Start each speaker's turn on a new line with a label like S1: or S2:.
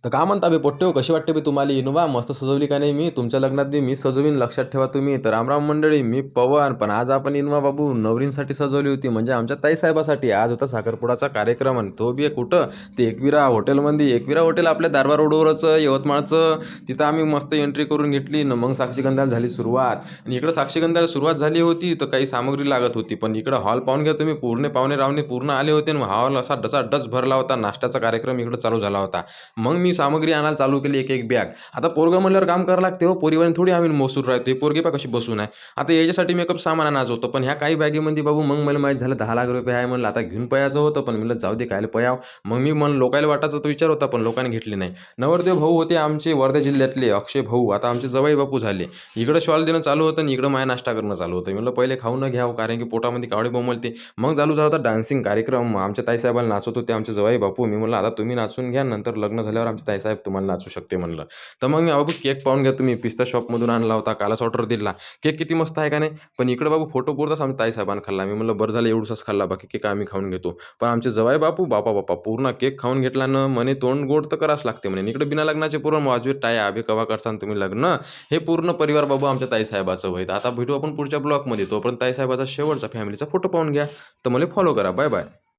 S1: तर का म्हणता बे पोट्टे हो, कशी वाटते बे तुम्हाला इनोवा? मस्त सजवली का नाही? मी तुमच्या लग्नात बी मीच सजवीन, लक्षात ठेवा तुम्ही. तर रामराम मंडळी, मी पवन. पण आज आपण इनोवा बाबू नवरींसाठी सजवली होती, म्हणजे आमच्या ताईसाहेबासाठी. आज होता साखरपुडाचा कार्यक्रम आणि तो बी कुठं, ते एकविरा हॉटेलमध्ये. एकविरा हॉटेल आपल्या दारवा रोडवरच यवतमाळचं. तिथं आम्ही मस्त एंट्री करून घेतली न मग साक्षीगंधाला झाली सुरुवात. आणि इकडं साक्षीगंधाला सुरुवात झाली होती तर काही सामग्री लागत होती, पण इकडं हॉल पाहून घ्या तुम्ही, पूर्ण पाहुणे रावणे पूर्ण आले होते आणि हॉल असा डच भरला होता. नाश्त्याचा कार्यक्रम इकडं चालू झाला होता. मग मी सामग्री आणायला चालू केली, एक एक बॅग. आता पोरगं म्हणल्यावर काम करावं लागते हो, पोरीवानी थोडी आम्ही मोसूर राहते. पोरगी पा कशी बसून आहे. आता याच्यासाठी मेकअप सामान आणायचं होतं, पण ह्या काही बॅगेमध्ये बाबू मग मला माहीत झालं 10 लाख रुपये आहे. म्हणलं आता घेऊन पयाचं होतं, पण म्हणलं जाऊ दे कायला पयाव. मग मी लोकायला वाटायचा तो विचार होता, पण लोकांनी घेतली नाही. नवरदेव भाऊ होते आमचे वर्धा जिल्ह्यातले अक्षय भाऊ, आता आमचे जवाई बापू झाले. इकडं शॉल देणं चालू होतं आणि इकडं माया नाश्ता करणं चालू होतं. म्हणलं पहिले खाऊन घ्यावं, कारण की पोटामध्ये कावडे बोंबलते. मग चालू झाला होता डान्सिंग कार्यक्रम. आमच्या ताईसाहेबाला नाचवत होते आमचे जवाई बापू. मी म्हणलं आता तुम्ही नाचून घ्या, नंतर लग्न झाल्यावर आमचे ताईसाहेब तुम्हाला नाचू शकते म्हणलं. तर मग मी बाबू केक पाहून घ्या तुम्ही, पिस्ता शॉपमधून आणला होता, कालच ऑर्डर दिला. केक किती मस्त आहे का नाही. पण इकडं बाबू फोटो पुरताच आमच्या ताईसाहेबांना खाल्ला. मी म्हणलं बरं झालं एवढंच खाल्ला, बाकी केक आम्ही खाऊन घेतो. पण आमचे जवाई बापू बापा बापा पूर्ण केक खाऊन घेतला न म्हणे तोंड गोड तर करावंच लागते म्हणे. इकडे बिना लग्नाचे पूर्ण वाजवीत टाया, अभि कवा करसान तुम्ही लग्न. हे पूर्ण परिवार बाबू आमच्या ताईसाहेबाचं होईल. आता भेटू आपण पुढच्या ब्लॉगमध्ये. तोपर्यंत ताईसाहेबाचा शेवटचा फॅमिलीचा फोटो पाहून घ्या. तर मला फॉलो करा. Bye bye.